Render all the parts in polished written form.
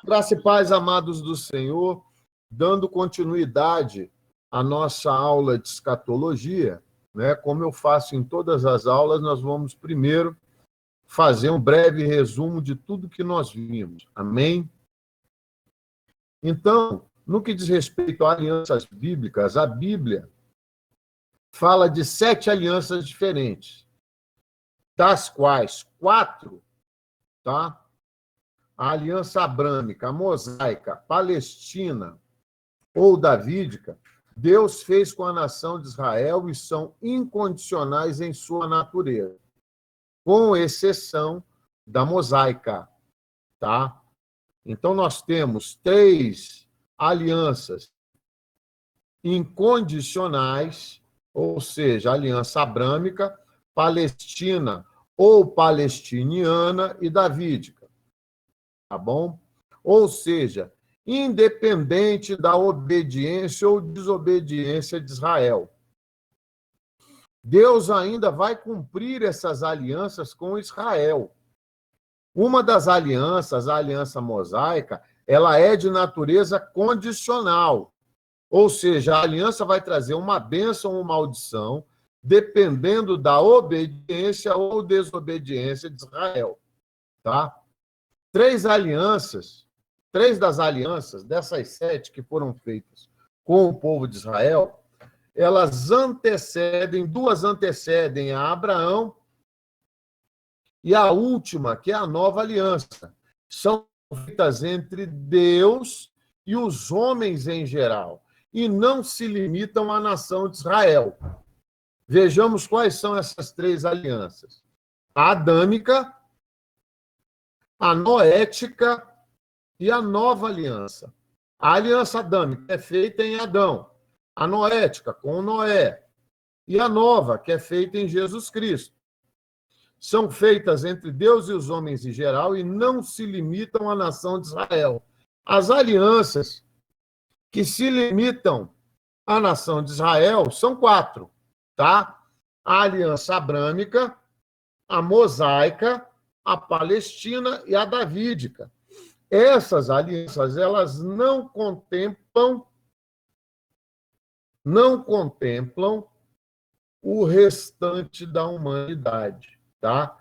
Graça e paz, amados do Senhor, dando continuidade à nossa aula de escatologia, né? Como eu faço em todas as aulas, nós vamos primeiro fazer um breve resumo de tudo que nós vimos. Amém? Então, no que diz respeito a alianças bíblicas, a Bíblia fala de 7 alianças diferentes, das quais 4, tá? A aliança abrâmica, a mosaica, palestina ou davídica, Deus fez com a nação de Israel e são incondicionais em sua natureza, com exceção da mosaica, tá? Então, nós temos 3 alianças incondicionais, ou seja, a aliança abrâmica, palestina ou palestiniana e davídica, tá bom? Ou seja, independente da obediência ou desobediência de Israel. Deus ainda vai cumprir essas alianças com Israel. Uma das alianças, a aliança mosaica, ela é de natureza condicional. Ou seja, a aliança vai trazer uma bênção ou maldição, dependendo da obediência ou desobediência de Israel. Tá? 3 das alianças, dessas 7 que foram feitas com o povo de Israel, elas antecedem, 2 antecedem a Abraão, e a última, que é a nova aliança, são feitas entre Deus e os homens em geral, e não se limitam à nação de Israel. Vejamos quais são essas 3 alianças. A adâmica, a noética e a nova aliança. A aliança adâmica é feita em Adão, a noética com Noé, e a nova, que é feita em Jesus Cristo. São feitas entre Deus e os homens em geral e não se limitam à nação de Israel. As alianças que se limitam à nação de Israel são 4, tá? A aliança abrâmica, a mosaica, a palestina e a davídica. Essas alianças, elas não contemplam o restante da humanidade, tá?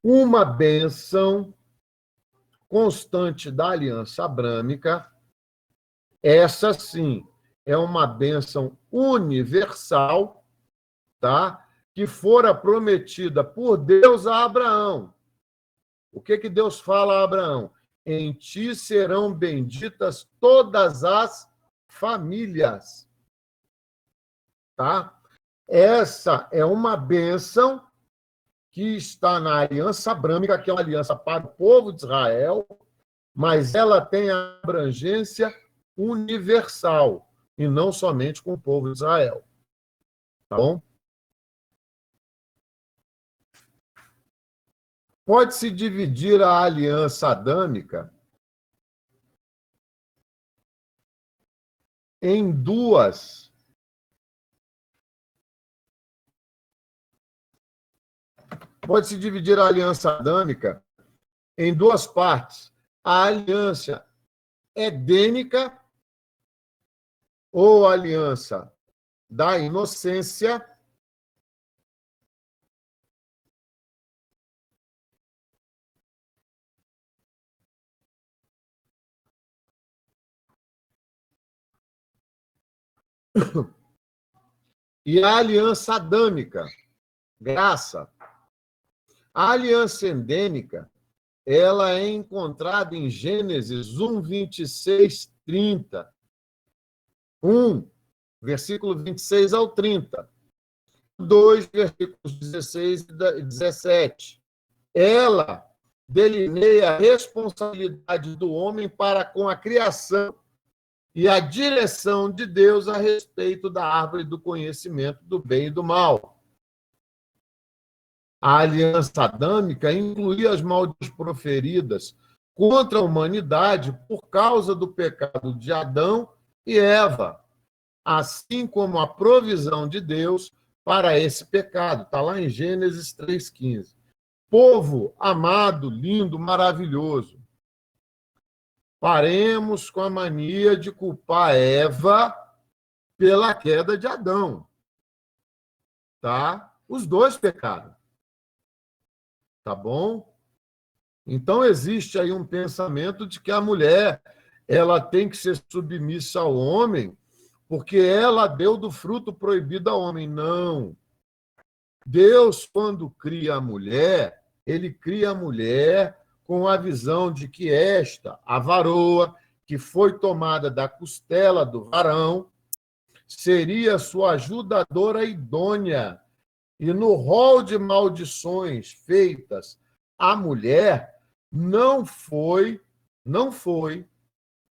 Uma bênção constante da aliança abrâmica, essa sim, é uma bênção universal, tá? Que fora prometida por Deus a Abraão. O que Deus fala a Abraão? Em ti serão benditas todas as famílias. Tá? Essa é uma bênção que está na aliança abrâmica, que é uma aliança para o povo de Israel, mas ela tem a abrangência universal, e não somente com o povo de Israel. Tá bom? Pode-se dividir a aliança adâmica em 2. Pode-se dividir a aliança adâmica em 2 partes. A aliança edênica, ou aliança da inocência, e a aliança adâmica, graça. A aliança endêmica, ela é encontrada em Gênesis 1, 26, 30. 1, versículo 26 ao 30. 2, versículos 16 e 17. Ela delineia a responsabilidade do homem para com a criação e a direção de Deus a respeito da árvore do conhecimento do bem e do mal. A aliança adâmica incluía as maldições proferidas contra a humanidade por causa do pecado de Adão e Eva, assim como a provisão de Deus para esse pecado. Está lá em Gênesis 3,15. Povo amado, lindo, maravilhoso. Paremos com a mania de culpar Eva pela queda de Adão. Tá? Os dois pecaram. Tá bom? Então, existe aí um pensamento de que a mulher ela tem que ser submissa ao homem porque ela deu do fruto proibido ao homem. Não. Deus, quando cria a mulher, ele cria a mulher com a visão de que esta, a varoa, que foi tomada da costela do varão, seria sua ajudadora idônea. E no rol de maldições feitas à mulher, não foi,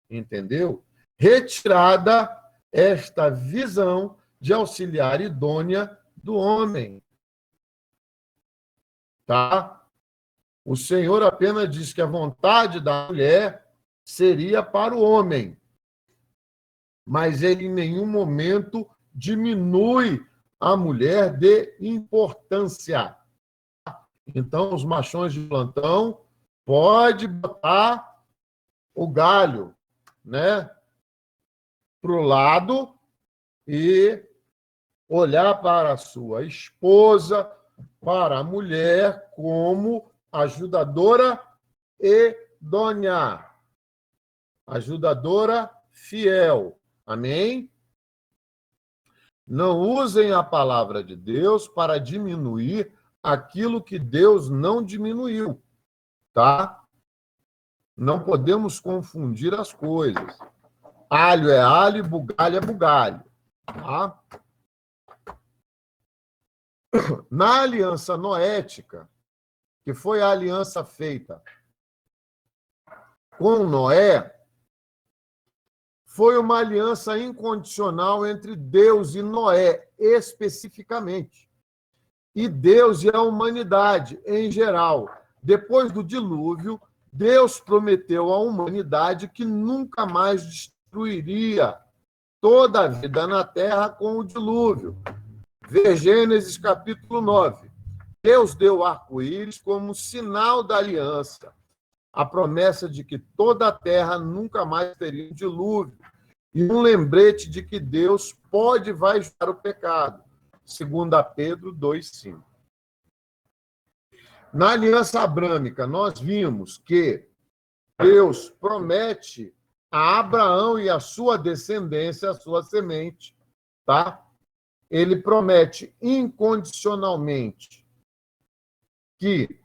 entendeu? Retirada esta visão de auxiliar idônea do homem. Tá? O Senhor apenas diz que a vontade da mulher seria para o homem, mas ele em nenhum momento diminui a mulher de importância. Então, os machões de plantão pode botar o galho, né, para o lado e olhar para a sua esposa, para a mulher, como ajudadora idônea, ajudadora fiel. Amém? Não usem a palavra de Deus para diminuir aquilo que Deus não diminuiu, tá? Não podemos confundir as coisas. Alho é alho, bugalho é bugalho, tá? Na aliança noética, que foi a aliança feita com Noé, foi uma aliança incondicional entre Deus e Noé, especificamente. E Deus e a humanidade, em geral. Depois do dilúvio, Deus prometeu à humanidade que nunca mais destruiria toda a vida na terra com o dilúvio. Vê Gênesis capítulo 9. Deus deu o arco-íris como sinal da aliança, a promessa de que toda a terra nunca mais teria um dilúvio, e um lembrete de que Deus pode vaiar o pecado, 2 Pedro 2,5. Na aliança abrâmica, nós vimos que Deus promete a Abraão e a sua descendência, a sua semente, tá? Ele promete incondicionalmente que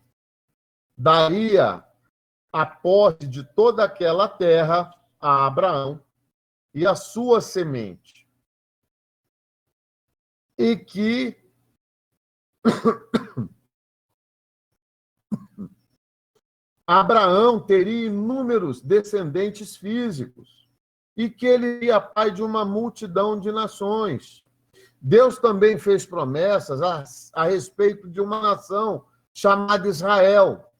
daria a posse de toda aquela terra a Abraão e a sua semente. E que Abraão teria inúmeros descendentes físicos e que ele seria pai de uma multidão de nações. Deus também fez promessas a respeito de uma nação chamada Israel.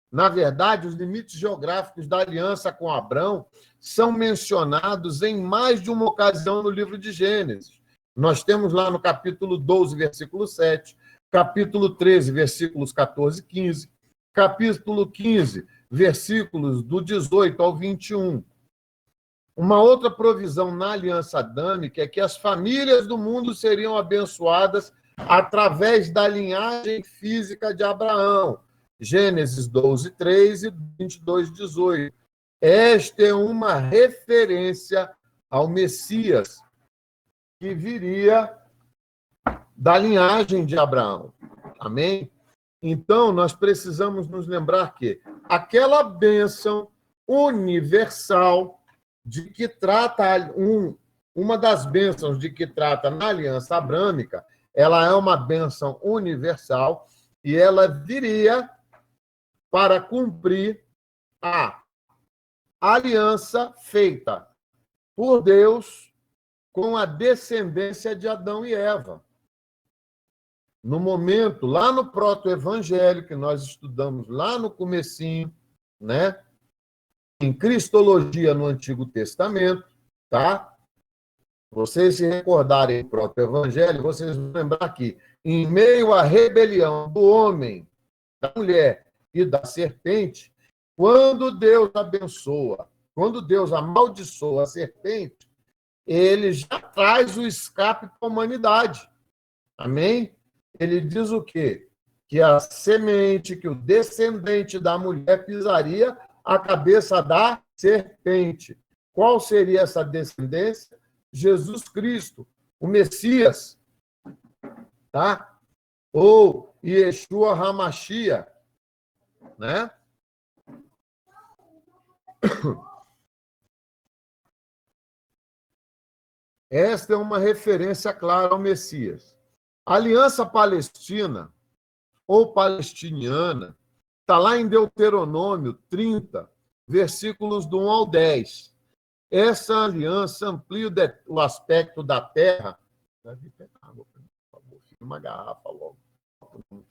Na verdade, os limites geográficos da aliança com Abrão são mencionados em mais de uma ocasião no livro de Gênesis. Nós temos lá no capítulo 12, versículo 7, capítulo 13, versículos 14 e 15, capítulo 15, versículos do 18 ao 21. Uma outra provisão na aliança adâmica é que as famílias do mundo seriam abençoadas através da linhagem física de Abraão. Gênesis 12, 3 e 22, 18. Esta é uma referência ao Messias, que viria da linhagem de Abraão. Amém? Então, nós precisamos nos lembrar que aquela bênção universal de que trata uma das bênçãos de que trata na aliança abrâmica, ela é uma bênção universal e ela viria para cumprir a aliança feita por Deus com a descendência de Adão e Eva. No momento, lá no proto-evangelho, que nós estudamos lá no comecinho, né? Em Cristologia no Antigo Testamento, tá? Vocês se recordarem do proto-evangelho, vocês vão lembrar que, em meio à rebelião do homem, da mulher e da serpente, quando Deus abençoa quando Deus amaldiçoa a serpente, ele já traz o escape para a humanidade. Amém? Ele diz o quê? Que a semente, que o descendente da mulher pisaria a cabeça da serpente. Qual seria essa descendência? Jesus Cristo, o Messias, tá? Ou Yeshua HaMashiach, né? Esta é uma referência clara ao Messias. A aliança palestina ou palestiniana está lá em Deuteronômio 30, versículos do 1 ao 10. Essa aliança amplia o aspecto da terra. Deve pegar água, por favor, uma garrafa logo.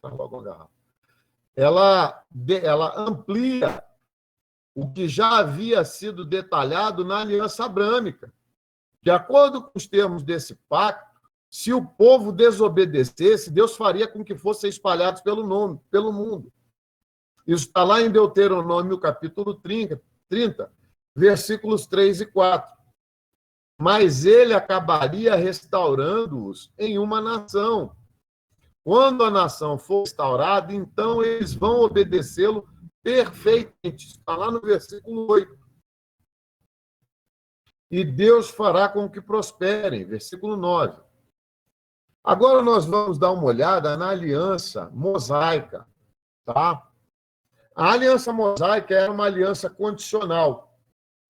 Logo uma garrafa. Ela amplia o que já havia sido detalhado na aliança abrâmica. De acordo com os termos desse pacto, se o povo desobedecesse, Deus faria com que fossem espalhados pelo mundo. Isso está lá em Deuteronômio, capítulo 30, versículos 3 e 4. Mas ele acabaria restaurando-os em uma nação. Quando a nação for restaurada, então eles vão obedecê-lo perfeitamente. Está lá no versículo 8. E Deus fará com que prosperem. Versículo 9. Agora nós vamos dar uma olhada na aliança mosaica. Tá? A aliança mosaica era uma aliança condicional,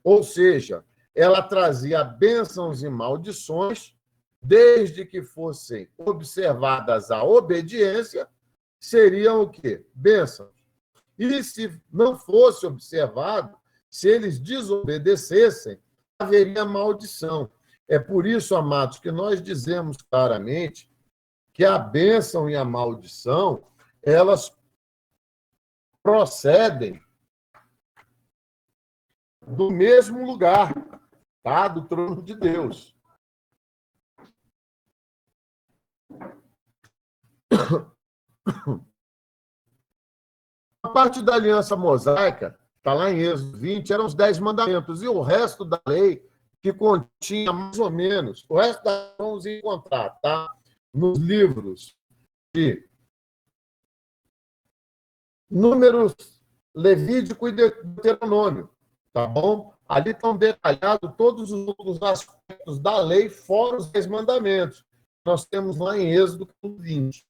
ou seja, ela trazia bênçãos e maldições, desde que fossem observadas a obediência, seriam o quê? Bênçãos. E se não fosse observado, se eles desobedecessem, haveria maldição. É por isso, amados, que nós dizemos claramente que a bênção e a maldição, elas procedem do mesmo lugar, tá? Do trono de Deus. A parte da aliança mosaica, está lá em Êxodo 20, eram os 10 mandamentos, e o resto da lei, que continha mais ou menos, o resto da vamos encontrar, tá? Nos livros de Números, Levítico e Deuteronômio, tá bom? Ali estão detalhados todos os outros aspectos da lei, fora os 10 mandamentos. Nós temos lá em Êxodo 20,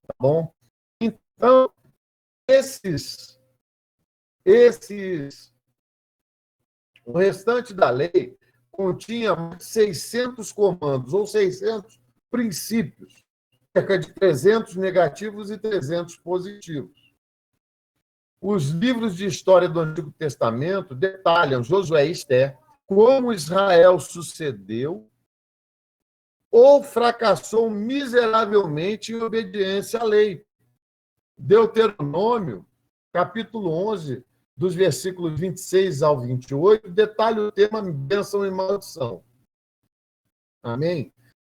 tá bom? Então, o restante da lei continha 600 comandos, ou 600 princípios, cerca de 300 negativos e 300 positivos. Os livros de história do Antigo Testamento detalham, Josué e Esther, como Israel sucedeu ou fracassou miseravelmente em obediência à lei. Deuteronômio, capítulo 11, dos versículos 26 ao 28, detalha o tema bênção e maldição. Amém?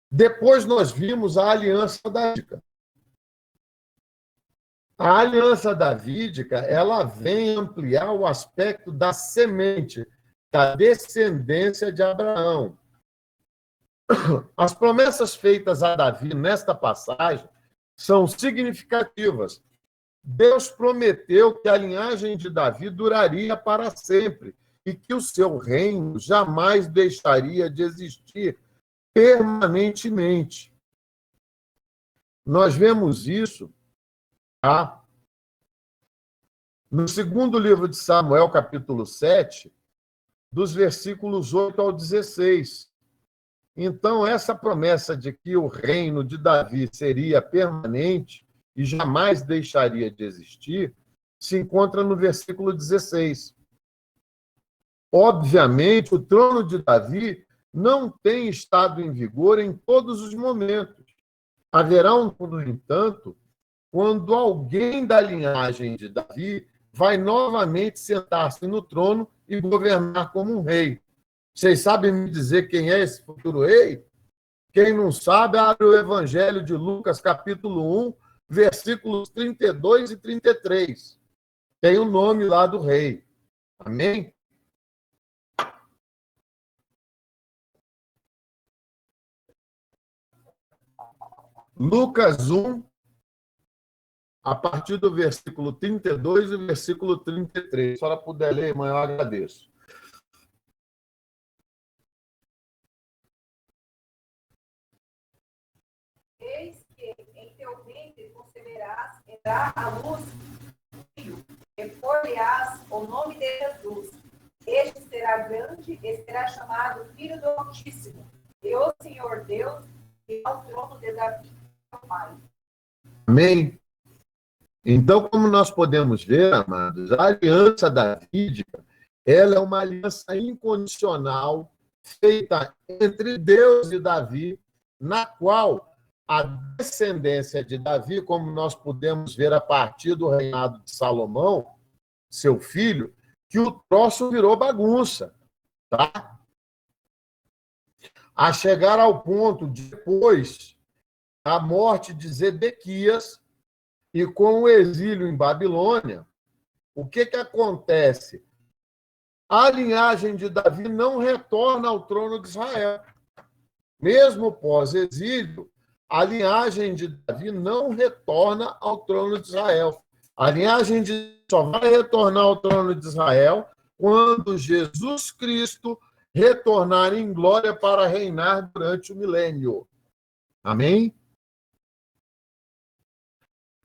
Depois nós vimos a aliança davídica. A aliança davídica, ela vem ampliar o aspecto da semente, da descendência de Abraão. As promessas feitas a Davi nesta passagem são significativas. Deus prometeu que a linhagem de Davi duraria para sempre e que o seu reino jamais deixaria de existir permanentemente. Nós vemos isso, tá? No segundo livro de Samuel, capítulo 7, dos versículos 8 ao 16. Então, essa promessa de que o reino de Davi seria permanente e jamais deixaria de existir, se encontra no versículo 16. Obviamente, o trono de Davi não tem estado em vigor em todos os momentos. Haverá, no entanto, quando alguém da linhagem de Davi vai novamente sentar-se no trono e governar como um rei. Vocês sabem me dizer quem é esse futuro rei? Quem não sabe, abre o Evangelho de Lucas, capítulo 1, versículos 32 e 33. Tem o nome lá do rei. Amém? Lucas 1, a partir do versículo 32 e versículo 33. Se a senhora puder ler, irmã, eu agradeço. Eis que em teu ventre conceberás, entrar a luz, e por-lhe-ás o nome de Jesus. Este será grande e será chamado Filho do Altíssimo. E o Senhor Deus e ao trono de Davi, seu pai. Amém? Então, como nós podemos ver, amados, a aliança davídica, ela é uma aliança incondicional feita entre Deus e Davi, na qual a descendência de Davi, como nós podemos ver a partir do reinado de Salomão, seu filho, que o troço virou bagunça, tá? A chegar ao ponto, depois da morte de Zedequias e com o exílio em Babilônia, o que acontece? A linhagem de Davi não retorna ao trono de Israel. Mesmo pós-exílio, a linhagem de Davi não retorna ao trono de Israel. A linhagem de só vai retornar ao trono de Israel quando Jesus Cristo retornar em glória para reinar durante o milênio. Amém?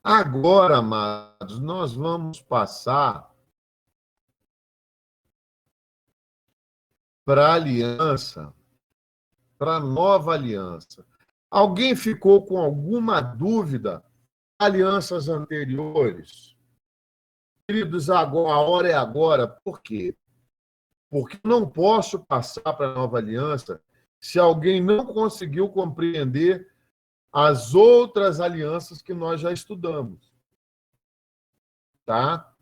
Agora, amados, nós vamos passar para a aliança, para a nova aliança. Alguém ficou com alguma dúvida? Alianças anteriores? Queridos, agora, a hora é agora. Por quê? Porque eu não posso passar para a nova aliança se alguém não conseguiu compreender as outras alianças que nós já estudamos. Tá?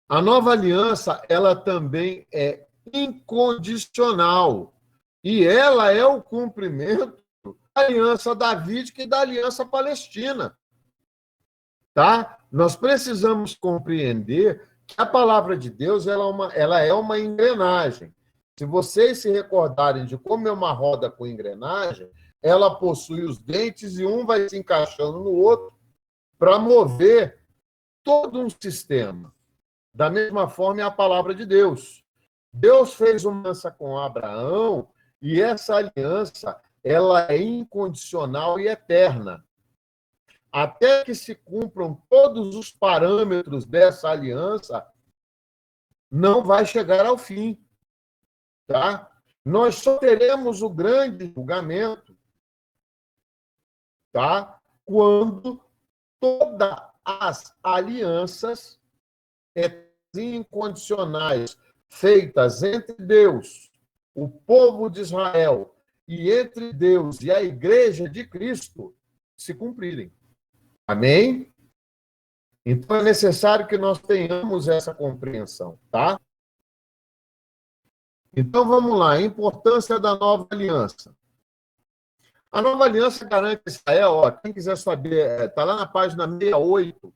A nova aliança, ela também é incondicional. E ela é o cumprimento da aliança davídica e da aliança palestina. Tá? Nós precisamos compreender que a palavra de Deus ela é uma engrenagem. Se vocês se recordarem de como é uma roda com engrenagem, ela possui os dentes e um vai se encaixando no outro para mover todo um sistema. Da mesma forma é a palavra de Deus. Deus fez uma aliança com Abraão e essa aliança ela é incondicional e eterna. Até que se cumpram todos os parâmetros dessa aliança, não vai chegar ao fim. Tá? Nós só teremos o grande julgamento, tá? Quando todas as alianças incondicionais feitas entre Deus, o povo de Israel, e entre Deus e a igreja de Cristo se cumprirem. Amém? Então é necessário que nós tenhamos essa compreensão, tá? Então vamos lá, a importância da nova aliança. A nova aliança garante a Israel, ó, quem quiser saber, está lá na página 68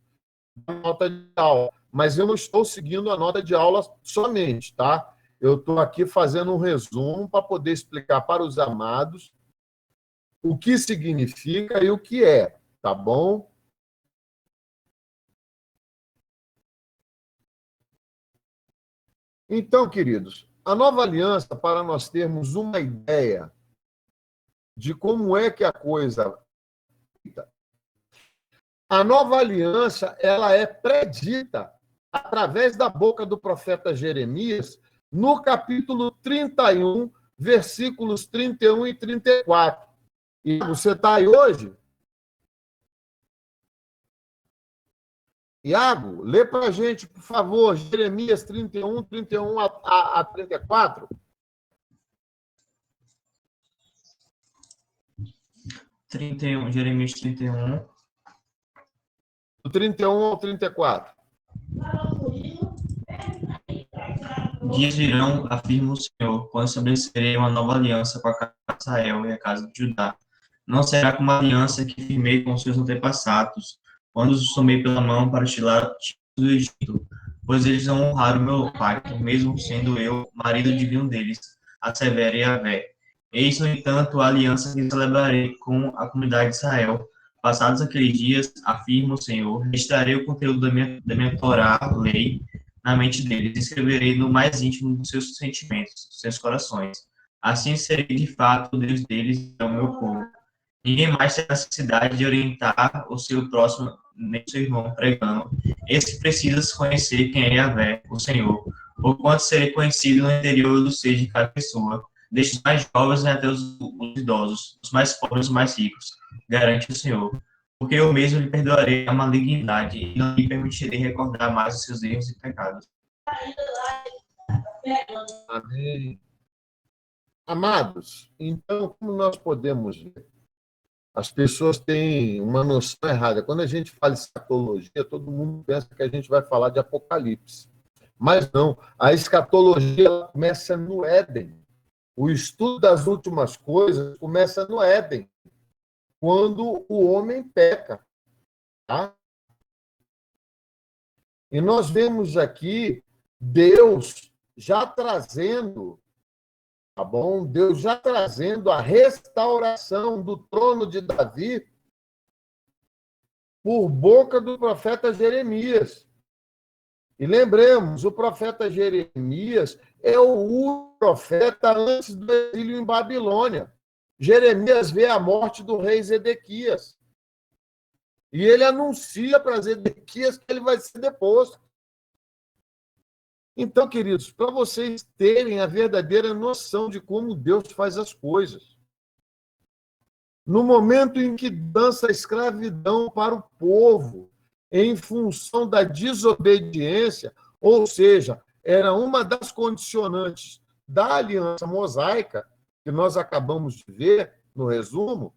da nota de aula, mas eu não estou seguindo a nota de aula somente, tá? Eu estou aqui fazendo um resumo para poder explicar para os amados o que significa e o que é, tá bom? Então, queridos, a nova aliança, para nós termos uma ideia de como é que a coisa... A nova aliança, ela é predita através da boca do profeta Jeremias, no capítulo 31, versículos 31 e 34. E você está aí hoje? Iago, lê para a gente, por favor, Jeremias 31, 31 a 34. 31, Jeremias 31. Do 31 ao 34. Dias virão, afirma o Senhor, quando estabelecerei uma nova aliança com a casa de Israel e a casa de Judá. Não será como a aliança que firmei com seus antepassados, quando os tomei pela mão para tirar do Egito, pois eles não honraram o meu pacto, mesmo sendo eu marido divino deles, assevera Yahvé. Eis, no entanto, a aliança que celebrarei com a comunidade de Israel. Passados aqueles dias, afirma o Senhor, registrarei o conteúdo da minha Torá, lei, na mente deles, e escreverei no mais íntimo dos seus sentimentos, dos seus corações. Assim serei, de fato, o Deus deles e o meu povo. Ninguém mais tem necessidade de orientar o seu próximo, nem seu irmão, pregando. Esse precisa conhecer quem é Yahvé, o Senhor, por quanto serei conhecido no interior do ser de cada pessoa, desde os mais jovens até os idosos, os mais pobres e os mais ricos, garante o Senhor. Porque eu mesmo lhe perdoarei a malignidade e não lhe permitirei recordar mais os seus erros e pecados. Amém. Amados, então, como nós podemos ver? As pessoas têm uma noção errada. Quando a gente fala escatologia, todo mundo pensa que a gente vai falar de Apocalipse. Mas não, a escatologia ela começa no Éden. O estudo das últimas coisas começa no Éden, quando o homem peca. Tá? E nós vemos aqui Deus já trazendo, tá bom? Deus já trazendo a restauração do trono de Davi por boca do profeta Jeremias. E lembremos, o profeta Jeremias é o último profeta antes do exílio em Babilônia. Jeremias vê a morte do rei Zedequias. E ele anuncia para Zedequias que ele vai ser deposto. Então, queridos, para vocês terem a verdadeira noção de como Deus faz as coisas. No momento em que dança a escravidão para o povo, em função da desobediência, ou seja, era uma das condicionantes da aliança mosaica, que nós acabamos de ver no resumo,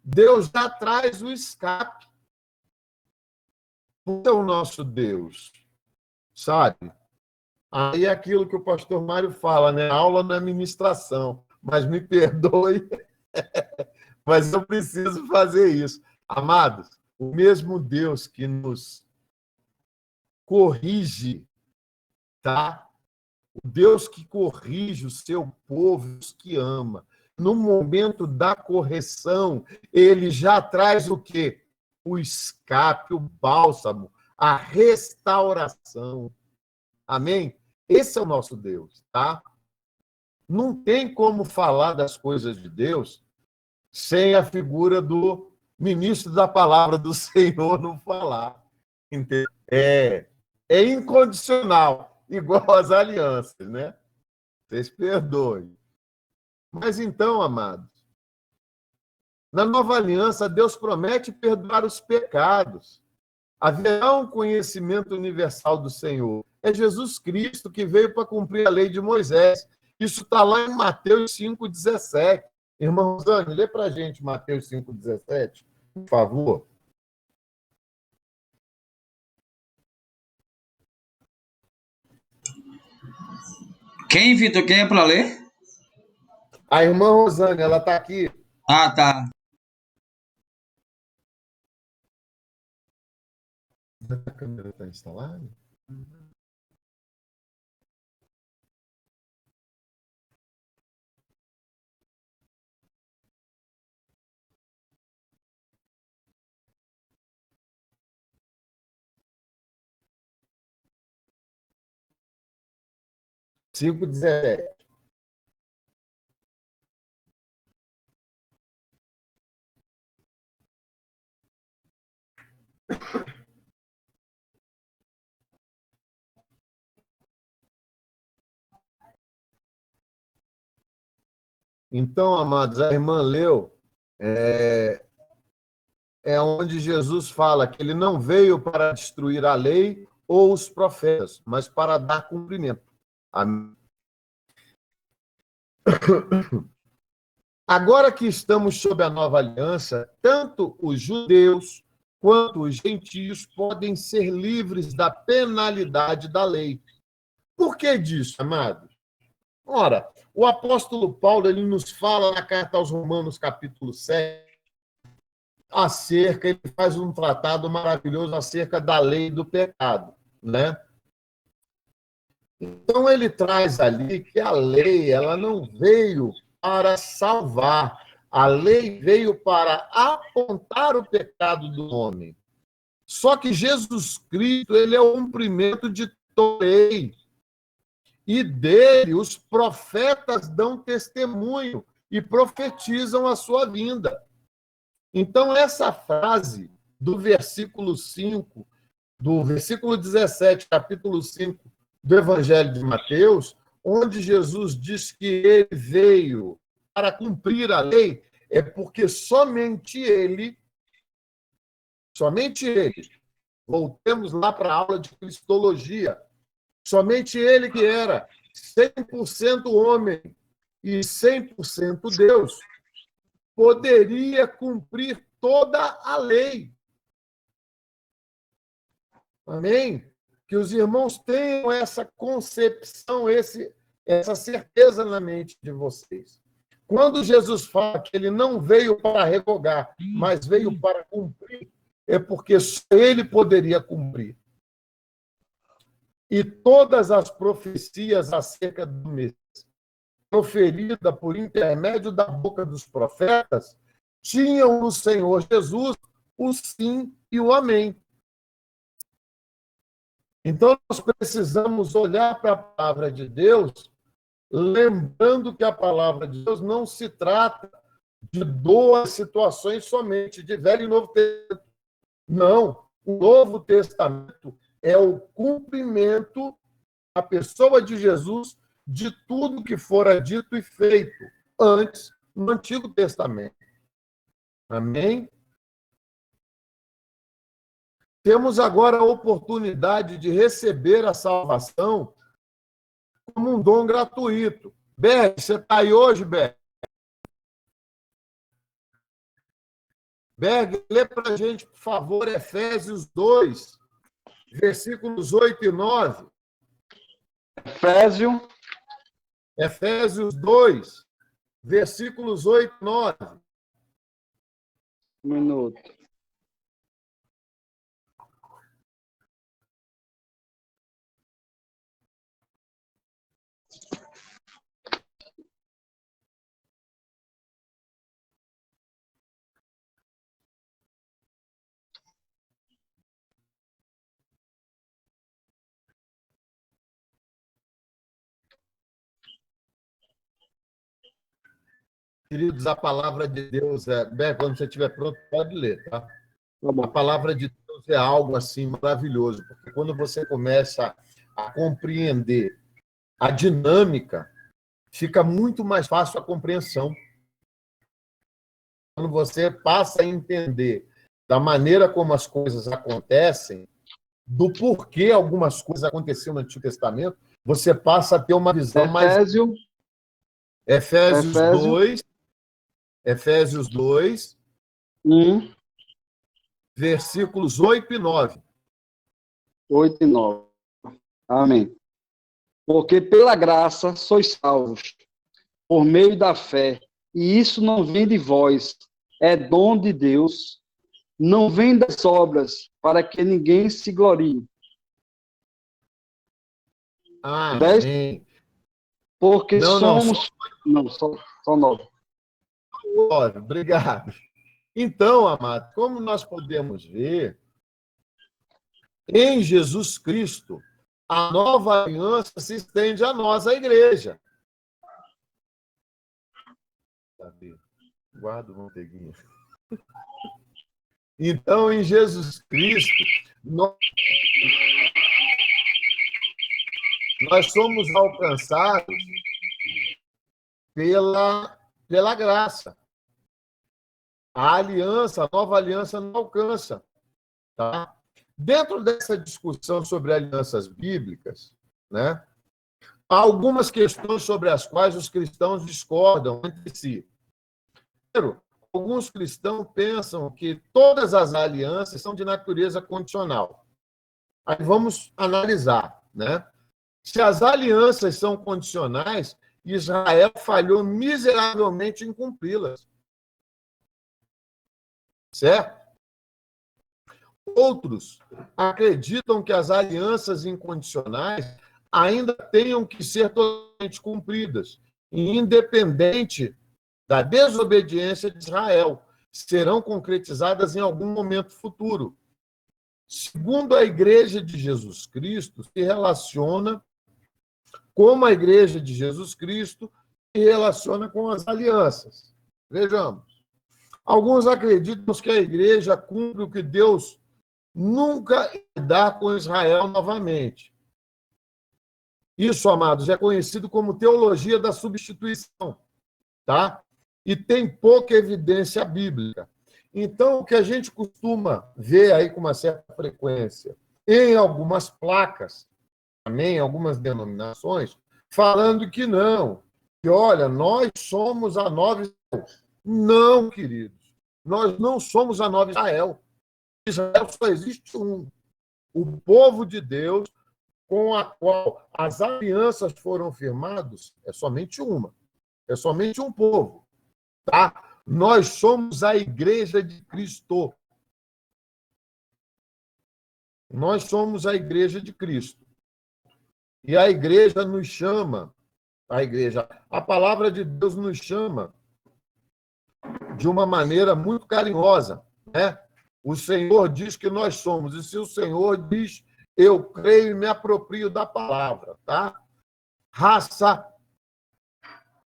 Deus já traz o escape. Porque é o nosso Deus, sabe? Aí é aquilo que o pastor Mário fala, né? Aula na administração, mas me perdoe, mas eu preciso fazer isso. Amados, o mesmo Deus que nos corrige, tá? O Deus que corrige o seu povo, os que ama. No momento da correção, ele já traz o quê? O escape, o bálsamo, a restauração. Amém? Esse é o nosso Deus, tá? Não tem como falar das coisas de Deus sem a figura do ministro da palavra do Senhor não falar. Entendeu? É incondicional, igual às alianças, né? Vocês perdoem. Mas então, amados, na nova aliança, Deus promete perdoar os pecados. Haverá um conhecimento universal do Senhor. É Jesus Cristo que veio para cumprir a lei de Moisés. Isso está lá em Mateus 5,17. Irmão Rosane, lê para a gente Mateus 5,17, por favor. Quem, Vitor? Quem é para ler? A irmã Rosane, ela está aqui. Ah, tá. A câmera está instalada? 5,17. Então, amados, a irmã leu, é onde Jesus fala que ele não veio para destruir a lei ou os profetas, mas para dar cumprimento. Amém. Agora que estamos sob a nova aliança, tanto os judeus quanto os gentios podem ser livres da penalidade da lei. Por que disso, amados? Ora, o apóstolo Paulo ele nos fala na carta aos Romanos, capítulo 7, ele faz um tratado maravilhoso acerca da lei do pecado, né? Então, ele traz ali que a lei ela não veio para salvar, a lei veio para apontar o pecado do homem. Só que Jesus Cristo ele é o cumprimento de toda a lei. E dele os profetas dão testemunho e profetizam a sua vinda. Então, essa frase do versículo 5, do versículo 17, capítulo 5 do Evangelho de Mateus, onde Jesus diz que ele veio para cumprir a lei, é porque somente ele, voltemos lá para a aula de Cristologia, somente ele que era 100% homem e 100% Deus, poderia cumprir toda a lei. Amém? Que os irmãos tenham essa concepção, essa certeza na mente de vocês. Quando Jesus fala que ele não veio para revogar, mas veio para cumprir, é porque só ele poderia cumprir. E todas as profecias acerca do Messias, proferida por intermédio da boca dos profetas, tinham no Senhor Jesus o sim e o amém. Então, nós precisamos olhar para a palavra de Deus, lembrando que a palavra de Deus não se trata de duas situações somente, de Velho e Novo Testamento. Não, o Novo Testamento é o cumprimento, a pessoa de Jesus, de tudo que fora dito e feito antes no Antigo Testamento. Amém? Temos agora a oportunidade de receber a salvação como um dom gratuito. Berg, você está aí hoje, Berg? Berg, lê para a gente, por favor, Efésios 2, versículos 8 e 9. Efésios 2, versículos 8 e 9. Um minuto. Queridos, a palavra de Deus Berg, quando você estiver pronto, pode ler, tá? Tá A bom. palavra de Deus é algo assim maravilhoso, porque quando você começa a compreender a dinâmica, fica muito mais fácil a compreensão. Quando você passa a entender da maneira como as coisas acontecem, do porquê algumas coisas aconteceram no Antigo Testamento, você passa a ter uma visão mais... Efésios 2, 1, versículos 8 e 9. 8 e 9. Amém. Porque pela graça sois salvos, por meio da fé, e isso não vem de vós, é dom de Deus, não vem das obras, para que ninguém se glorie. Amém. Porque Não, somos... Não, só 9. Obrigado. Então, amado, como nós podemos ver, em Jesus Cristo, a nova aliança se estende a nós, a igreja. Guarda o manteiguinha. Então, em Jesus Cristo, nós somos alcançados pela graça. A aliança, a nova aliança não alcança. Tá? Dentro dessa discussão sobre alianças bíblicas, né, há algumas questões sobre as quais os cristãos discordam entre si. Primeiro, alguns cristãos pensam que todas as alianças são de natureza condicional. Aí vamos analisar, né? Se as alianças são condicionais, Israel falhou miseravelmente em cumpri-las. Certo? Outros acreditam que as alianças incondicionais ainda tenham que ser totalmente cumpridas, independente da desobediência de Israel, serão concretizadas em algum momento futuro. Segundo a Igreja de Jesus Cristo, se relaciona como a Igreja de Jesus Cristo se relaciona com as alianças. Vejamos. Alguns acreditam que a Igreja cumpre o que Deus nunca dá com Israel novamente. Isso, amados, é conhecido como teologia da substituição, tá? E tem pouca evidência bíblica. Então, o que a gente costuma ver aí com uma certa frequência em algumas placas, também em algumas denominações, falando que não, que olha, nós somos a nova Israel. Não, queridos, nós não somos a nova Israel. Israel só existe um. O povo de Deus, com a qual as alianças foram firmadas, é somente uma. É somente um povo. Tá? Nós somos a Igreja de Cristo. Nós somos a Igreja de Cristo. E a Igreja nos chama, a palavra de Deus nos chama de uma maneira muito carinhosa, né? O Senhor diz que nós somos, e se o Senhor diz, eu creio e me aproprio da palavra, tá? Raça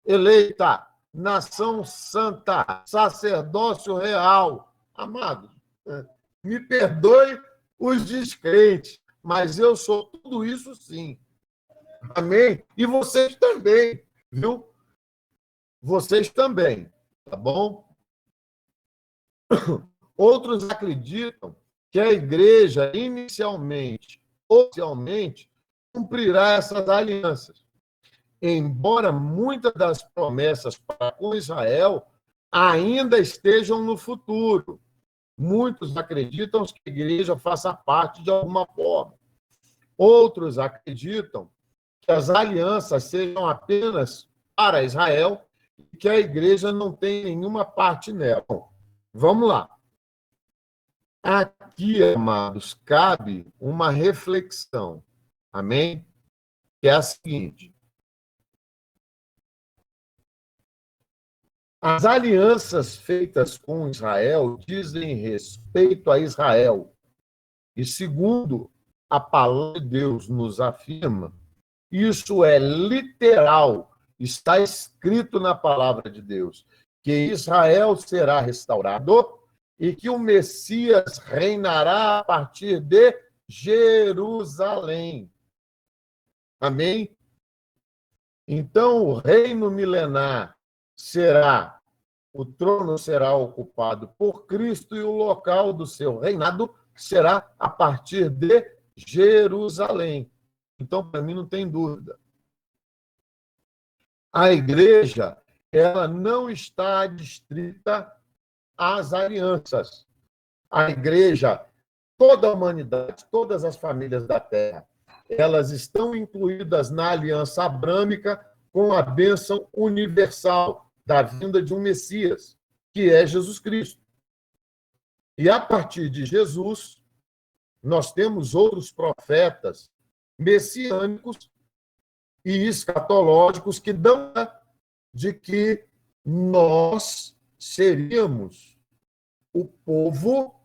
eleita, nação santa, sacerdócio real. Amados, me perdoe os descrentes, mas eu sou tudo isso sim. Amém? E vocês também, viu? Vocês também, tá bom? Outros acreditam que a igreja, oficialmente, cumprirá essas alianças. Embora muitas das promessas para com Israel ainda estejam no futuro. Muitos acreditam que a igreja faça parte de alguma forma. Outros acreditam que as alianças sejam apenas para Israel e que a igreja não tem nenhuma parte nela. Vamos lá. Aqui, amados, cabe uma reflexão. Amém? Que é a seguinte. As alianças feitas com Israel dizem respeito a Israel. E segundo a palavra de Deus nos afirma, isso é literal, está escrito na palavra de Deus, que Israel será restaurado e que o Messias reinará a partir de Jerusalém. Amém? Então, o reino milenar o trono será ocupado por Cristo e o local do seu reinado será a partir de Jerusalém. Então, para mim, não tem dúvida. A igreja, ela não está adstrita às alianças. A igreja, toda a humanidade, todas as famílias da terra, elas estão incluídas na aliança abrâmica com a bênção universal da vinda de um Messias, que é Jesus Cristo. E a partir de Jesus, nós temos outros profetas messiânicos e escatológicos que dão de que nós seríamos o povo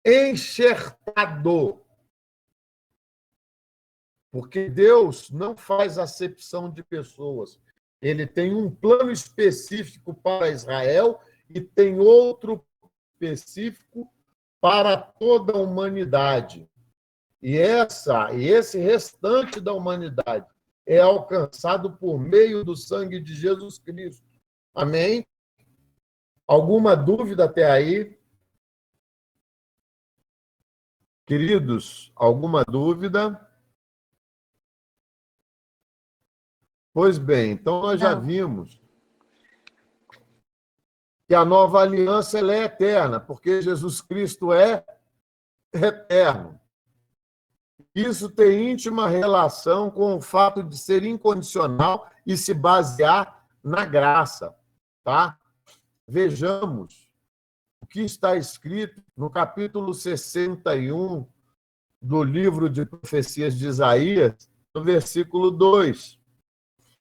enxertado. Porque Deus não faz acepção de pessoas. Ele tem um plano específico para Israel e tem outro específico para toda a humanidade. E esse restante da humanidade é alcançado por meio do sangue de Jesus Cristo. Amém? Alguma dúvida até aí? Queridos, alguma dúvida? Pois bem, então nós já vimos que a nova aliança ela é eterna, porque Jesus Cristo é eterno. Isso tem íntima relação com o fato de ser incondicional e se basear na graça, tá? Vejamos o que está escrito no capítulo 61 do livro de profecias de Isaías, no versículo 2.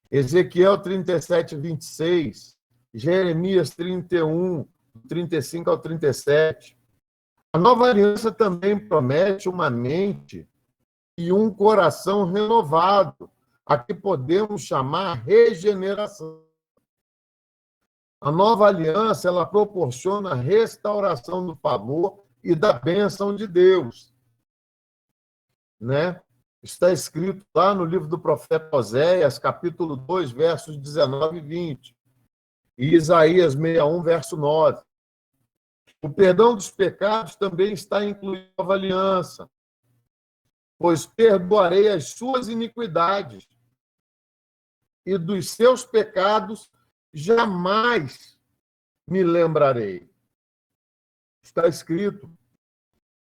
Ezequiel 37, 26. Jeremias 31, 35 ao 37. A nova aliança também promete uma mente e um coração renovado, a que podemos chamar regeneração. A nova aliança, ela proporciona a restauração do favor e da bênção de Deus. Né? Está escrito lá no livro do profeta Oséias, capítulo 2, versos 19 e 20. E Isaías 61, verso 9. O perdão dos pecados também está incluído na nova aliança, pois perdoarei as suas iniquidades e dos seus pecados jamais me lembrarei. Está escrito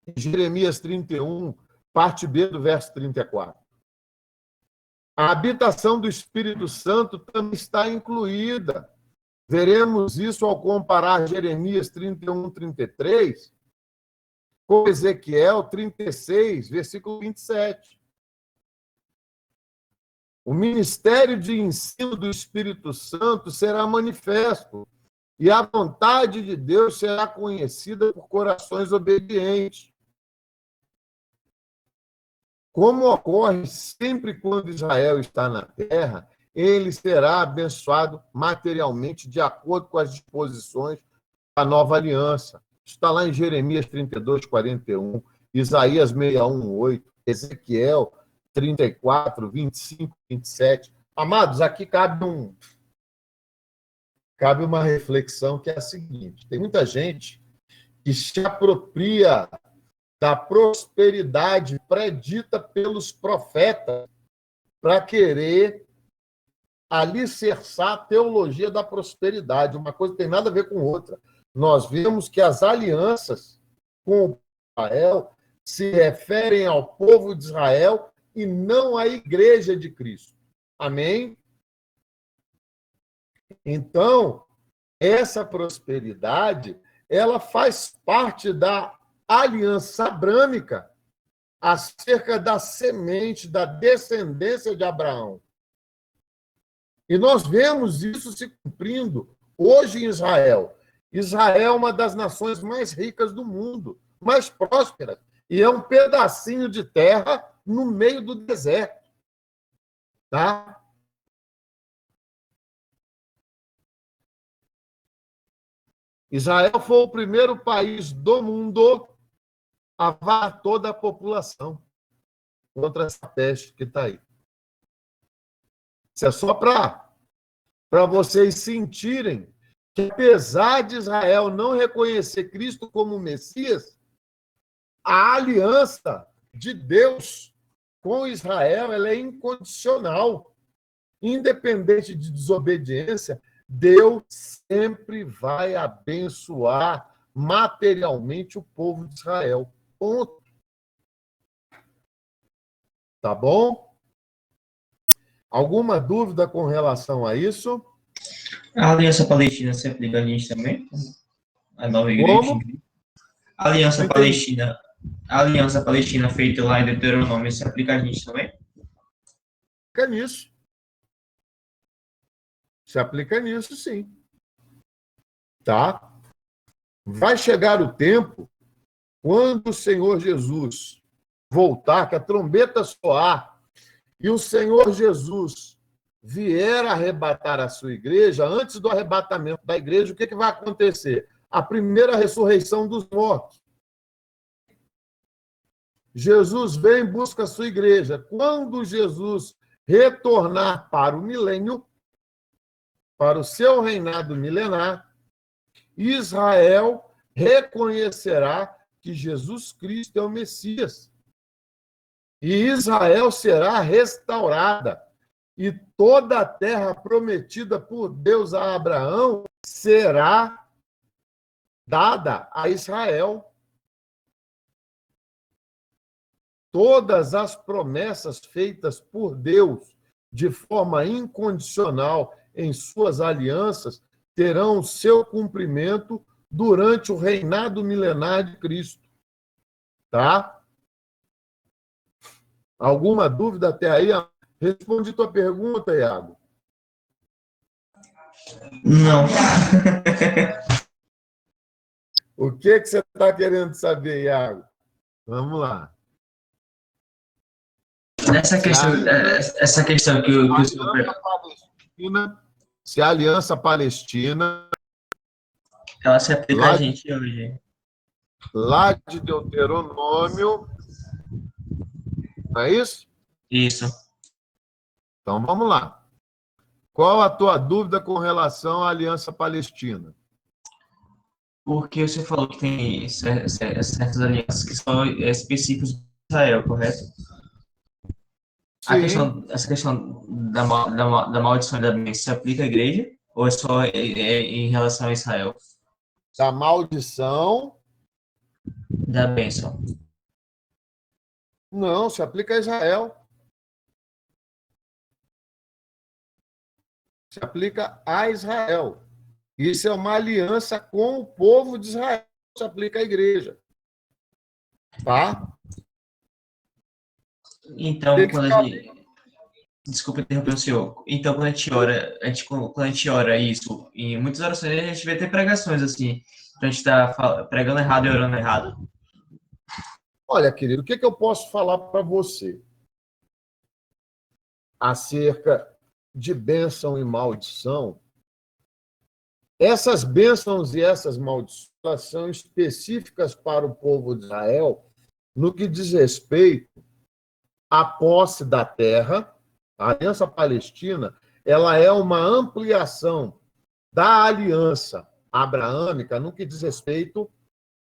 em Jeremias 31, parte B do verso 34. A habitação do Espírito Santo também está incluída. Veremos isso ao comparar Jeremias 31, 33 com Ezequiel 36, versículo 27. O ministério de ensino do Espírito Santo será manifesto e a vontade de Deus será conhecida por corações obedientes. Como ocorre sempre quando Israel está na terra, ele será abençoado materialmente de acordo com as disposições da nova aliança. Está lá em Jeremias 32, 41, Isaías 61, 8, Ezequiel 34, 25, 27. Amados, aqui cabe uma reflexão que é a seguinte: tem muita gente que se apropria da prosperidade predita pelos profetas para querer alicerçar a teologia da prosperidade. Uma coisa não tem nada a ver com outra. Nós vemos que as alianças com o Israel se referem ao povo de Israel e não à igreja de Cristo. Amém? Então, essa prosperidade, ela faz parte da aliança abrâmica acerca da semente, da descendência de Abraão. E nós vemos isso se cumprindo hoje em Israel. Israel é uma das nações mais ricas do mundo, mais prósperas, e é um pedacinho de terra no meio do deserto. Tá? Israel foi o primeiro país do mundo a vacinar toda a população contra essa peste que está aí. Isso é só para vocês sentirem que, apesar de Israel não reconhecer Cristo como Messias, a aliança de Deus com Israel ela é incondicional. Independente de desobediência, Deus sempre vai abençoar materialmente o povo de Israel. Ponto. Tá bom? Alguma dúvida com relação a isso? A Aliança Palestina se aplica a gente também? A nova igreja? Como? A Aliança Palestina feita lá em Deuteronômio se aplica a gente também? Fica nisso. Se aplica nisso, sim. Tá? Vai chegar o tempo, quando o Senhor Jesus voltar, que a trombeta soar, e o Senhor Jesus vier arrebatar a sua igreja, antes do arrebatamento da igreja, o que vai acontecer? A primeira ressurreição dos mortos. Jesus vem e busca a sua igreja. Quando Jesus retornar para o milênio, para o seu reinado milenar, Israel reconhecerá que Jesus Cristo é o Messias. E Israel será restaurada. E toda a terra prometida por Deus a Abraão será dada a Israel. Todas as promessas feitas por Deus de forma incondicional em suas alianças terão seu cumprimento durante o reinado milenar de Cristo. Tá? Alguma dúvida até aí? Respondi tua pergunta, Iago. Não. O que você está querendo saber, Iago? Vamos lá. Essa questão que o senhor... Se a Aliança Palestina, Ela se aplica a lá, gente hoje. lá de Deuteronômio, não é isso? Isso. Então, vamos lá. Qual a tua dúvida com relação à Aliança Palestina? Porque você falou que tem certas alianças que são específicas de Israel, correto? Sim. Essa questão da maldição e da bênção se aplica à igreja? Ou é só em relação a Israel? Da maldição, Da bênção. não, se aplica a Israel. Se aplica a Israel. Isso é uma aliança com o povo de Israel. Se aplica à igreja. Tá? Então, quando a gente... Desculpa interromper o senhor. Então, quando a gente ora, quando a gente ora isso, em muitas orações a gente vê até pregações assim, a gente está pregando errado e orando errado. Olha, querido, o que eu posso falar para você acerca de bênção e maldição? Essas bênçãos e essas maldições são específicas para o povo de Israel no que diz respeito à posse da terra. A Aliança Palestina, ela é uma ampliação da aliança abraâmica no que diz respeito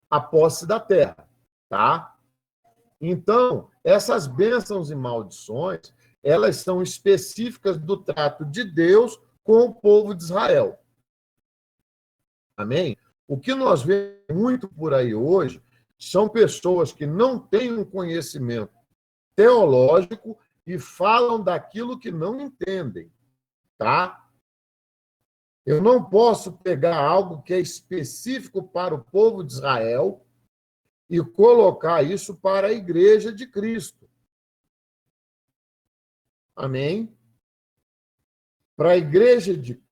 à posse da terra, tá? Então, essas bênçãos e maldições, elas são específicas do trato de Deus com o povo de Israel. Amém? O que nós vemos muito por aí hoje são pessoas que não têm um conhecimento teológico e falam daquilo que não entendem, tá? Eu não posso pegar algo que é específico para o povo de Israel e colocar isso para a igreja de Cristo. Amém? Para a igreja de Cristo,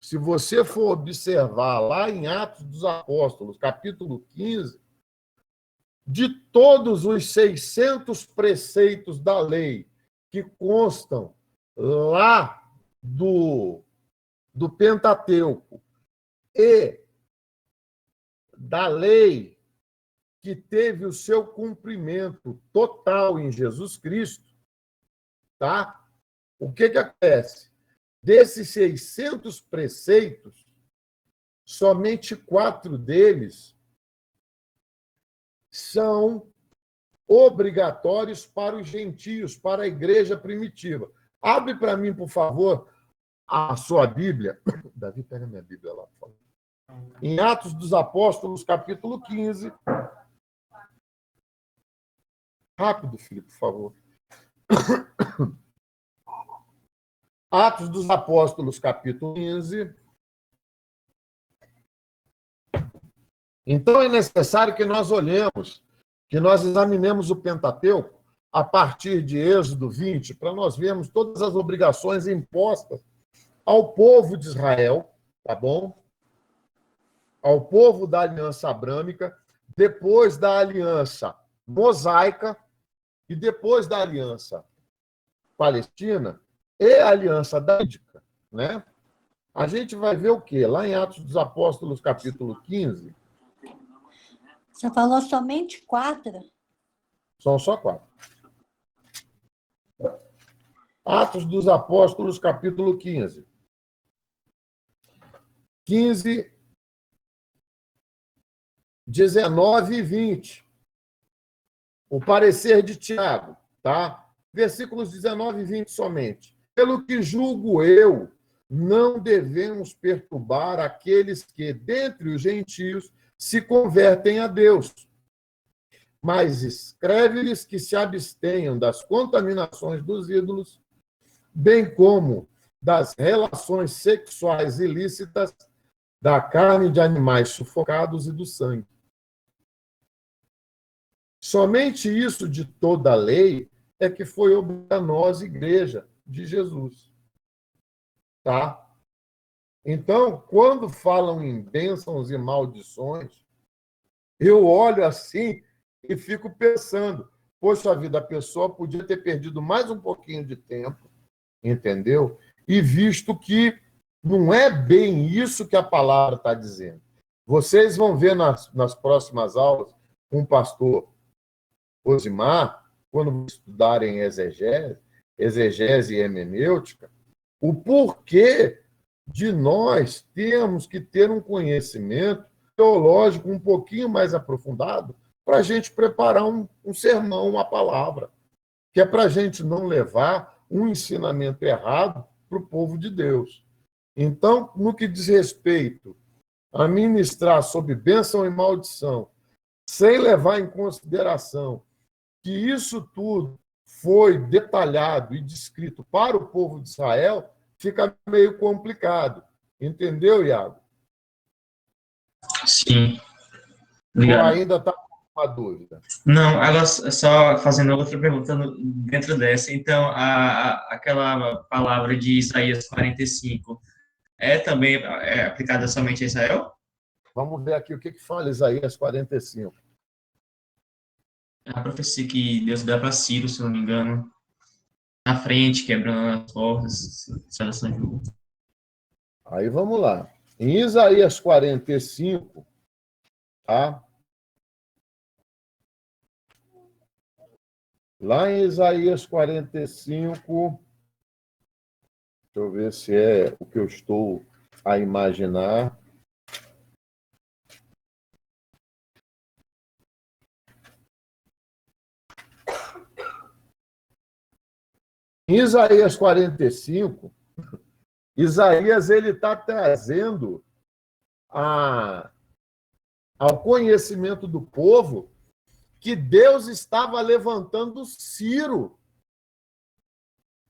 se você for observar lá em Atos dos Apóstolos, capítulo 15, de todos os 600 preceitos da lei que constam lá do Pentateuco e da lei que teve o seu cumprimento total em Jesus Cristo, tá? O que acontece? Desses 600 preceitos, somente 4 deles são obrigatórios para os gentios, para a igreja primitiva. Abre para mim, por favor, a sua Bíblia. Davi, pega minha Bíblia lá, por favor. Em Atos dos Apóstolos, capítulo 15. Rápido, filho, por favor. Atos dos Apóstolos, capítulo 15. Então, é necessário que nós olhemos, que nós examinemos o Pentateuco a partir de Êxodo 20, para nós vermos todas as obrigações impostas ao povo de Israel, tá bom? Ao povo da aliança abrâmica, depois da aliança mosaica e depois da aliança palestina e a aliança davídica, né? A gente vai ver o quê? Lá em Atos dos Apóstolos, capítulo 15. Você falou somente 4? São só 4. Atos dos Apóstolos, capítulo 15. 15, 19 e 20. O parecer de Tiago, tá? Versículos 19 e 20 somente. Pelo que julgo eu, não devemos perturbar aqueles que, dentre os gentios, se convertem a Deus. Mas escreve-lhes que se abstenham das contaminações dos ídolos, bem como das relações sexuais ilícitas, da carne de animais sufocados e do sangue. Somente isso de toda a lei é que foi a nós, igreja de Jesus. Tá? Então, quando falam em bênçãos e maldições, eu olho assim e fico pensando, poxa vida, a pessoa podia ter perdido mais um pouquinho de tempo, entendeu? E visto que não é bem isso que a palavra está dizendo. Vocês vão ver nas próximas aulas com o pastor Osimar, quando estudarem exegese e hermenêutica, o porquê de nós termos que ter um conhecimento teológico um pouquinho mais aprofundado para a gente preparar um sermão, uma palavra, que é para a gente não levar um ensinamento errado para o povo de Deus. Então, no que diz respeito a ministrar sobre bênção e maldição, sem levar em consideração que isso tudo foi detalhado e descrito para o povo de Israel, fica meio complicado. Entendeu, Iago? Sim, Ou obrigado. ainda está com uma dúvida? Não, ela só fazendo outra pergunta dentro dessa. Então, aquela palavra de Isaías 45 é também aplicada somente a Israel? Vamos ver aqui o que fala Isaías 45. É a profecia que Deus dá para Ciro, se não me engano, na frente, quebrando as portas, seleção de jogo. Aí vamos lá. Em Isaías 45, tá? Lá em Isaías 45, deixa eu ver se é o que eu estou a imaginar. Em Isaías 45, Isaías ele está trazendo ao conhecimento do povo que Deus estava levantando Ciro,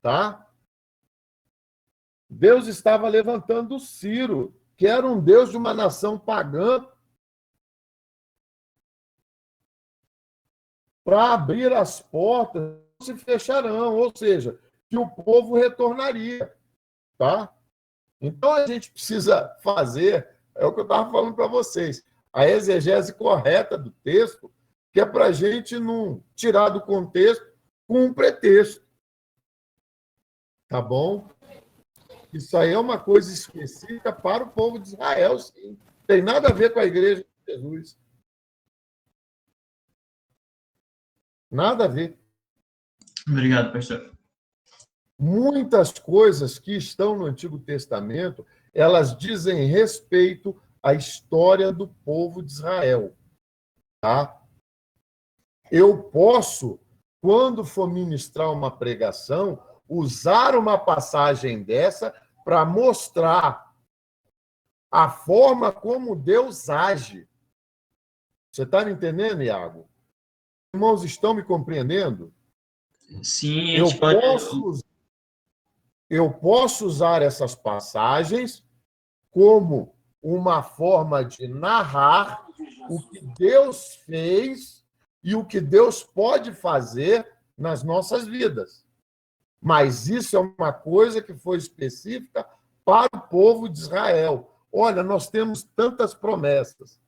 tá? Deus estava levantando Ciro, que era um deus de uma nação pagã, para abrir as portas, não se fecharão, ou seja, que o povo retornaria, tá? Então a gente precisa fazer, é o que eu estava falando para vocês, a exegese correta do texto, que é para a gente não tirar do contexto com um pretexto. Tá bom? Isso aí é uma coisa específica para o povo de Israel, sim. Tem nada a ver com a igreja de Jesus. Nada a ver. Obrigado, pastor. Muitas coisas que estão no Antigo Testamento, elas dizem respeito à história do povo de Israel. Tá? Eu posso, quando for ministrar uma pregação, usar uma passagem dessa para mostrar a forma como Deus age. Você está me entendendo, Iago? Irmãos, estão me compreendendo? Sim, a gente pode... Eu posso usar essas passagens como uma forma de narrar o que Deus fez e o que Deus pode fazer nas nossas vidas. Mas isso é uma coisa que foi específica para o povo de Israel. Olha, nós temos tantas promessas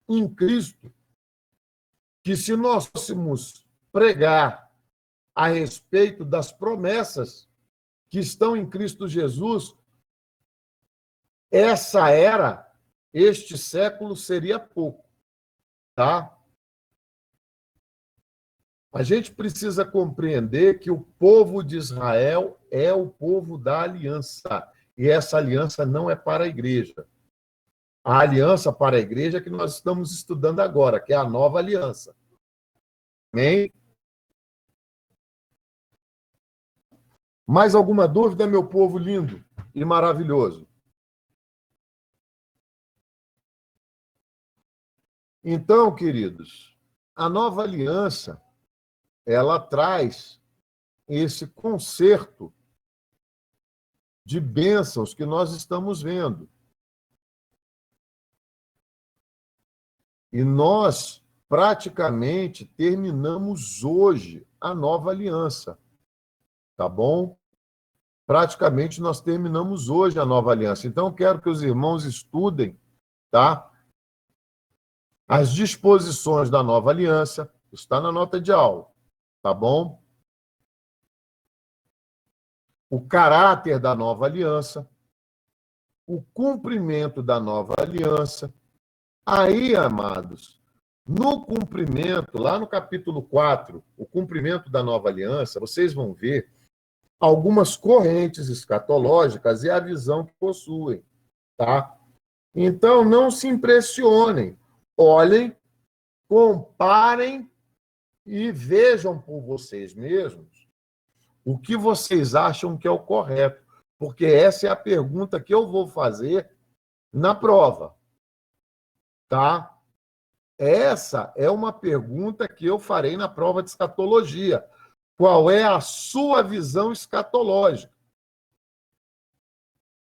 em Cristo que, se nós fôssemos pregar a respeito das promessas que estão em Cristo Jesus, essa era, este século, seria pouco. Tá? A gente precisa compreender que o povo de Israel é o povo da aliança. E essa aliança não é para a igreja. A aliança para a igreja é que nós estamos estudando agora, que é a nova aliança. Amém? Mais alguma dúvida, meu povo lindo e maravilhoso? Então, queridos, a nova aliança, ela traz esse concerto de bênçãos que nós estamos vendo. E nós praticamente terminamos hoje a nova aliança. Tá bom? Praticamente nós terminamos hoje a nova aliança. Então, eu quero que os irmãos estudem, tá? As disposições da nova aliança. Está na nota de aula. Tá bom? O caráter da nova aliança. O cumprimento da nova aliança. Aí, amados, no cumprimento, lá no capítulo 4, o cumprimento da nova aliança, vocês vão ver algumas correntes escatológicas e a visão que possuem, tá? Então, não se impressionem. Olhem, comparem e vejam por vocês mesmos o que vocês acham que é o correto, porque essa é a pergunta que eu vou fazer na prova, tá? Essa é uma pergunta que eu farei na prova de escatologia. Qual é a sua visão escatológica?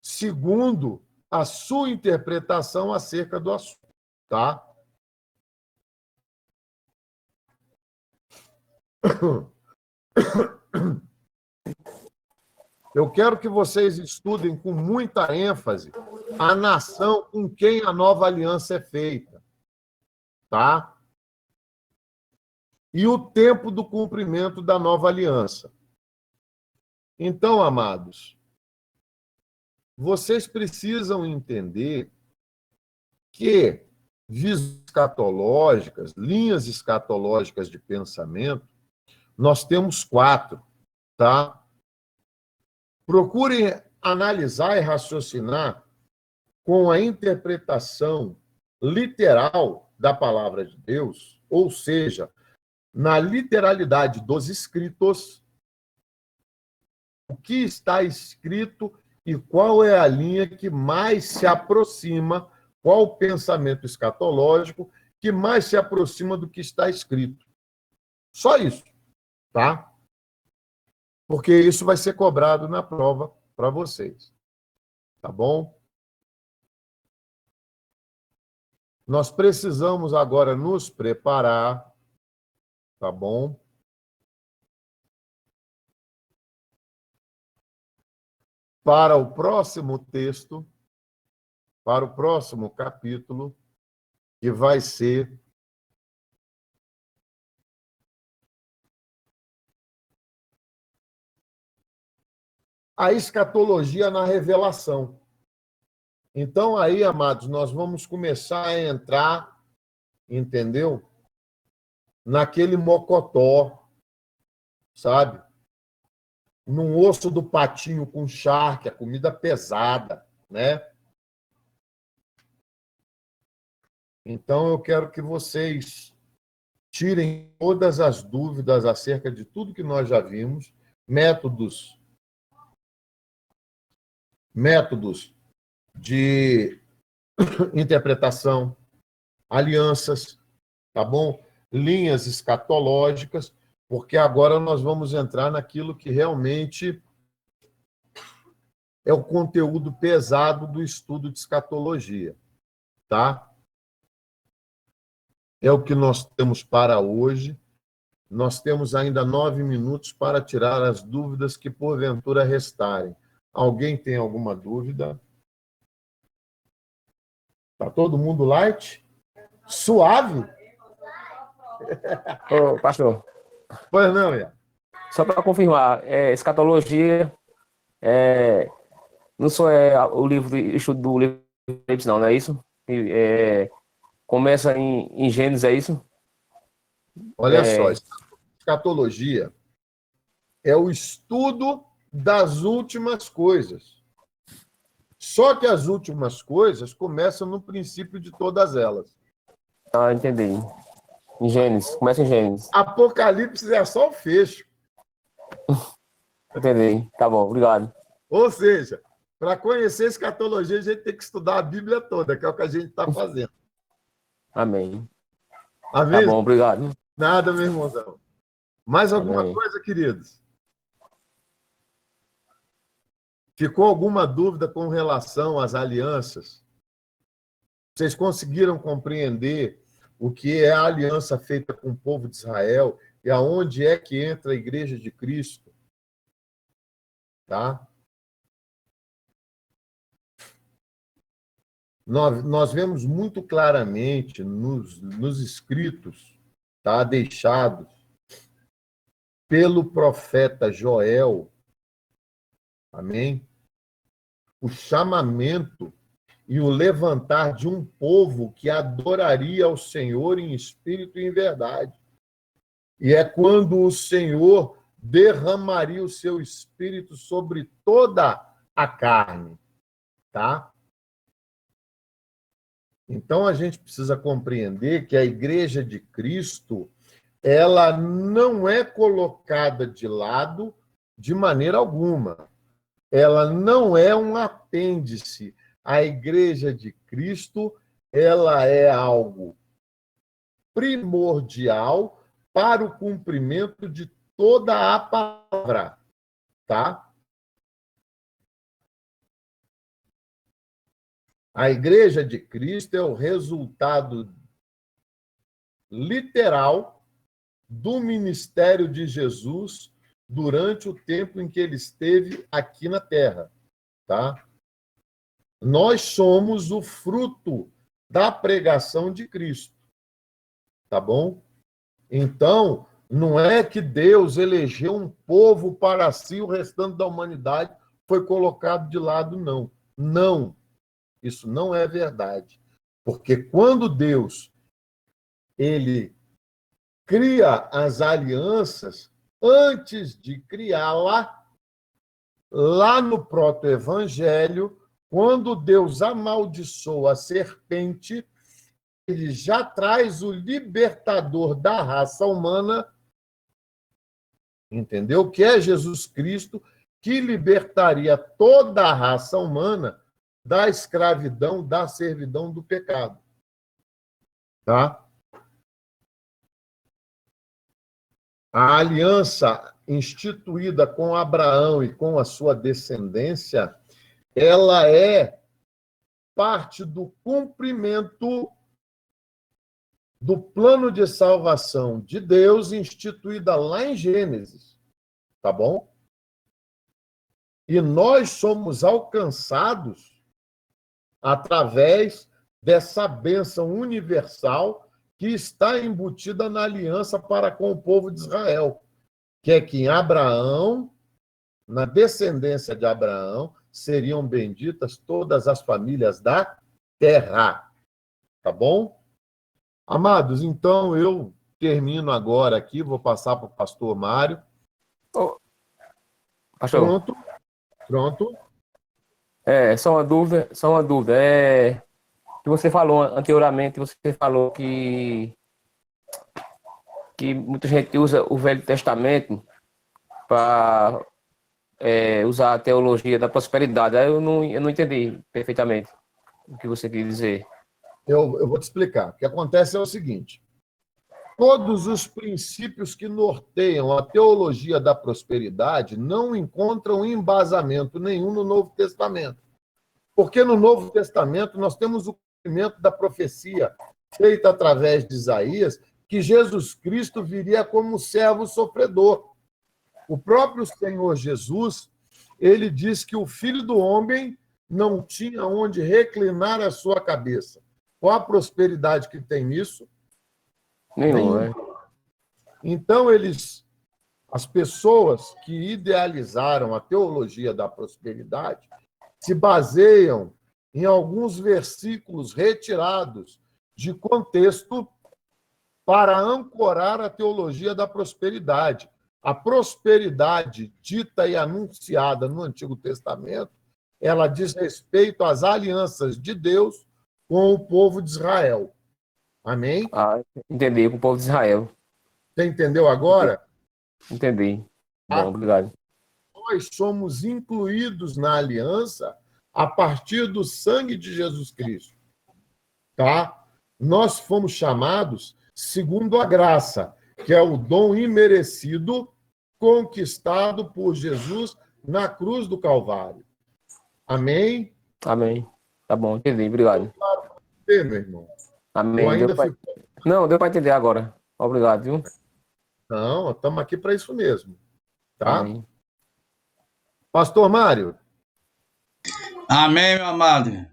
Segundo a sua interpretação acerca do assunto, tá? Eu quero que vocês estudem com muita ênfase a nação com quem a nova aliança é feita, tá? E o tempo do cumprimento da nova aliança. Então, amados, vocês precisam entender que visões escatológicas, linhas escatológicas de pensamento, nós temos 4, tá? Procurem analisar e raciocinar com a interpretação literal da palavra de Deus, ou seja, na literalidade dos escritos, o que está escrito e qual é a linha que mais se aproxima, qual o pensamento escatológico que mais se aproxima do que está escrito. Só isso, tá? Porque isso vai ser cobrado na prova para vocês. Tá bom? Nós precisamos agora nos preparar, tá bom? Para o próximo texto, para o próximo capítulo, que vai ser a escatologia na revelação. Então, aí, amados, nós vamos começar a entrar, entendeu? Naquele mocotó, sabe? Num osso do patinho com charque, a comida pesada, né? Então, eu quero que vocês tirem todas as dúvidas acerca de tudo que nós já vimos, métodos de interpretação, alianças, tá bom? Linhas escatológicas, porque agora nós vamos entrar naquilo que realmente é o conteúdo pesado do estudo de escatologia, tá? É o que nós temos para hoje. Nós temos ainda 9 minutos para tirar as dúvidas que porventura restarem. Alguém tem alguma dúvida? Tá todo mundo light? Suave? Ô, pastor, Pois não, Ian. só para confirmar, escatologia não só o livro de estudo do livro de Apocalipse, não é isso? Começa em Gênesis, é isso? Olha só, escatologia é o estudo das últimas coisas. Só que as últimas coisas começam no princípio de todas elas. Ah, entendi. Em Gênesis, começa em Gênesis. Apocalipse é só o fecho. Entendi. Tá bom, obrigado. Ou seja, para conhecer escatologia, a gente tem que estudar a Bíblia toda, que é o que a gente está fazendo. Amém. Amém? Tá bom, obrigado. Nada, meu irmãozão. Mais alguma Amém. coisa, queridos? Ficou alguma dúvida com relação às alianças? Vocês conseguiram compreender o que é a aliança feita com o povo de Israel E aonde é que entra a Igreja de Cristo? Tá? Nós vemos muito claramente nos escritos, tá, deixados pelo profeta Joel, amém? O chamamento e o levantar de um povo que adoraria ao Senhor em espírito e em verdade. E é quando o Senhor derramaria o seu espírito sobre toda a carne, tá? Então, a gente precisa compreender que a Igreja de Cristo, ela não é colocada de lado de maneira alguma. Ela não é um apêndice. A Igreja de Cristo, ela é algo primordial para o cumprimento de toda a palavra, tá? A Igreja de Cristo é o resultado literal do ministério de Jesus durante o tempo em que ele esteve aqui na Terra, tá? Nós somos o fruto da pregação de Cristo, tá bom? Então, não é que Deus elegeu um povo para si, o restante da humanidade foi colocado de lado, não. Não. Isso não é verdade. Porque quando Deus ele cria as alianças, antes de criá-la, lá no proto-evangelho, quando Deus amaldiçoa a serpente, ele já traz o libertador da raça humana, entendeu? Que é Jesus Cristo, que libertaria toda a raça humana da escravidão, da servidão do pecado. Tá? A aliança instituída com Abraão e com a sua descendência, ela é parte do cumprimento do plano de salvação de Deus instituída lá em Gênesis. Tá bom? E nós somos alcançados através dessa bênção universal que está embutida na aliança para com o povo de Israel, que é que em Abraão, na descendência de Abraão, seriam benditas todas as famílias da terra. Tá bom? Amados, então eu termino agora aqui, vou passar para o pastor Mário. Ô, pastor, Pronto. só uma dúvida. Que você falou anteriormente, você falou que muita gente usa o Velho Testamento para usar a teologia da prosperidade. Aí eu não entendi perfeitamente o que você quis dizer. Eu vou te explicar. O que acontece é o seguinte: todos os princípios que norteiam a teologia da prosperidade não encontram embasamento nenhum no Novo Testamento. Porque no Novo Testamento nós temos o cumprimento da profecia feita através de Isaías, que Jesus Cristo viria como servo sofredor. O próprio Senhor Jesus, ele diz que o Filho do Homem não tinha onde reclinar a sua cabeça. Qual a prosperidade que tem nisso? Nenhum. Então, as pessoas que idealizaram a teologia da prosperidade se baseiam em alguns versículos retirados de contexto para ancorar a teologia da prosperidade. A prosperidade dita e anunciada no Antigo Testamento, ela diz respeito às alianças de Deus com o povo de Israel. Amém? Entendi, com o povo de Israel. Você entendeu agora? Entendi. Bom, obrigado. Nós somos incluídos na aliança a partir do sangue de Jesus Cristo. Tá? Nós fomos chamados segundo a graça, que é o dom imerecido conquistado por Jesus na cruz do Calvário. Amém? Amém. Tá bom, entendi. Obrigado. Meu irmão. Amém. Não, deu para entender agora. Obrigado, viu? Não, estamos aqui para isso mesmo. Tá? Amém. Pastor Mário, Amém, meu amado.